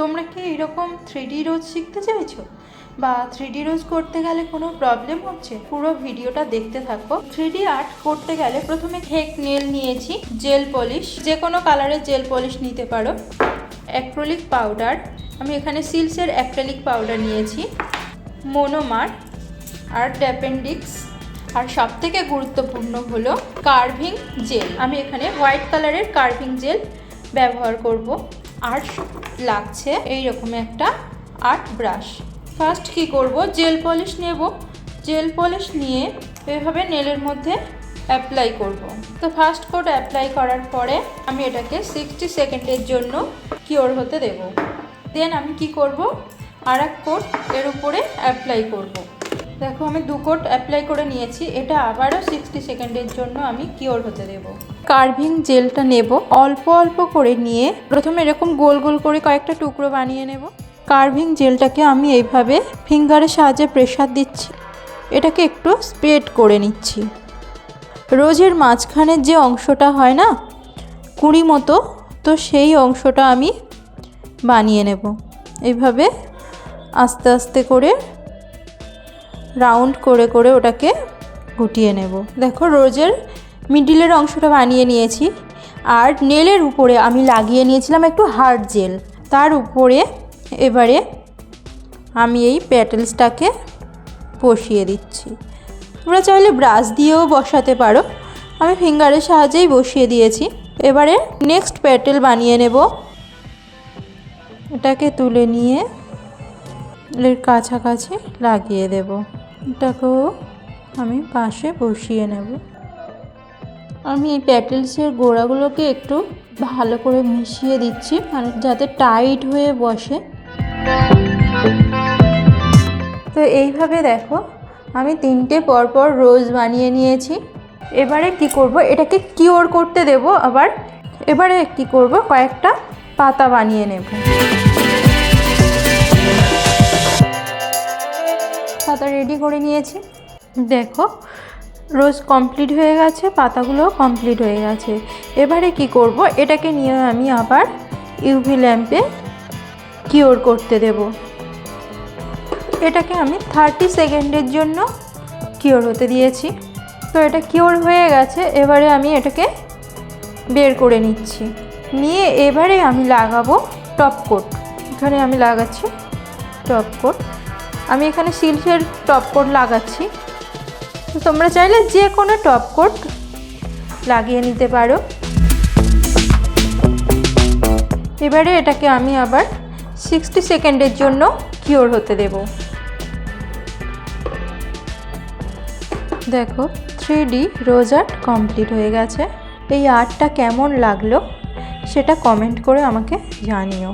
তোমরা কি এরকম 3D রোজ শিখতে চাইছো বা 3D রোজ করতে গেলে কোনো প্রবলেম হচ্ছে? পুরো ভিডিওটা দেখতে থাকো। 3D আর্ট করতে গেলে প্রথমে হেক নেল নিয়েছি, জেল পলিশ, যে কোনো কালারের জেল পলিশ নিতে পারো, অ্যাক্রিলিক পাউডার, আমি এখানে সিলসের অ্যাক্রিলিক পাউডার নিয়েছি, মনোমার, আর্ট অ্যাপেন্ডিক্স, আর সবথেকে গুরুত্বপূর্ণ হলো কার্ভিং জেল। আমি এখানে হোয়াইট কালারের কার্ভিং জেল ব্যবহার করব। আর লাগছে এইরকম একটা আর্ট ব্রাশ। ফার্স্ট কি করব, জেল পলিশ নেব। জেল পলিশ নিয়ে এইভাবে নেলের মধ্যে অ্যাপ্লাই করব। তো ফার্স্ট কোট অ্যাপ্লাই করার পরে আমি এটাকে 60 সেকেন্ডের জন্য কিওর হতে দেব। দেন আমি কি করব, আর এক কোট এর উপরে অ্যাপ্লাই করব। দেখো আমি 2 কোট অ্যাপ্লাই করে নিয়েছি, এটা আবারও 60 সেকেন্ডের জন্য আমি কিওর হতে দেব। কার্ভিং জেলটা নেব, অল্প অল্প করে নিয়ে প্রথমে এরকম গোল গোল করে কয়েকটা টুকরো বানিয়ে নেব। কার্ভিং জেলটাকে আমি এইভাবে ফিঙ্গারের সাহায্যে প্রেসার দিচ্ছি, এটাকে একটু স্প্রেড করে নিচ্ছি। রোজের মাঝখানের যে অংশটা হয় না কুঁড়ি মতো, তো সেই অংশটা আমি বানিয়ে নেব। এইভাবে আস্তে আস্তে করে রাউন্ড করে করে ওটাকে গুটিয়ে নেব। দেখো রোজের মিডিলের অংশটা বানিয়ে নিয়েছি। আর নেলের উপরে আমি লাগিয়ে নিয়েছিলাম একটু হার্ড জেল, তার উপরে এবারে আমি এই প্যাটেলসটাকে বসিয়ে দিচ্ছি। তোমরা চাইলে ব্রাশ দিয়েও বসাতে পারো, আমি ফিঙ্গারের সাহায্যেই বসিয়ে দিয়েছি। এবারে নেক্সট প্যাটেল বানিয়ে নেব। এটাকে তুলে নিয়ে এর কাছাকাছি লাগিয়ে দেব। এটাকেও আমি পাশে বসিয়ে নেব। আমি এই প্যাটেলসের গোড়াগুলোকে একটু ভালো করে মিশিয়ে দিচ্ছি, মানে যাতে টাইট হয়ে বসে। তো এইভাবে দেখো আমি 3টে পরপর রোজ বানিয়ে নিয়েছি। এবারে কি করব, এটাকে কিওর করতে দেব আবার। এবারে কি করব, কয়েকটা পাতা বানিয়ে নেব। পাতা রেডি করে নিয়েছি। দেখো রোজ কমপ্লিট হয়ে গেছে, পাতাগুলোও কমপ্লিট হয়ে গেছে। এবারে কি করব, এটাকে নিয়ে আমি আবার ইউভি ল্যাম্পে কিওর করতে দেব। এটাকে আমি 30 সেকেন্ডের জন্য কিওর হতে দিয়েছি। তো এটা কিওর হয়ে গেছে। এবারে আমি এটাকে বের করে নিচ্ছি, নিয়ে এবারে আমি লাগাবো টপ কোট। এখানে আমি লাগাচ্ছি টপ কোট। আমি এখানে সিল্কের টপ কোট লাগাচ্ছি, তো তোমরা চাইলে যে কোনো টপ কোট লাগিয়ে নিতে পারো। এবারে এটাকে আমি আবার 60 সেকেন্ডের জন্য কিওর হতে দেব। দেখো 3D রোজ আর্ট কমপ্লিট হয়ে গেছে। এই আর্টটা কেমন লাগলো সেটা কমেন্ট করে আমাকে জানিও।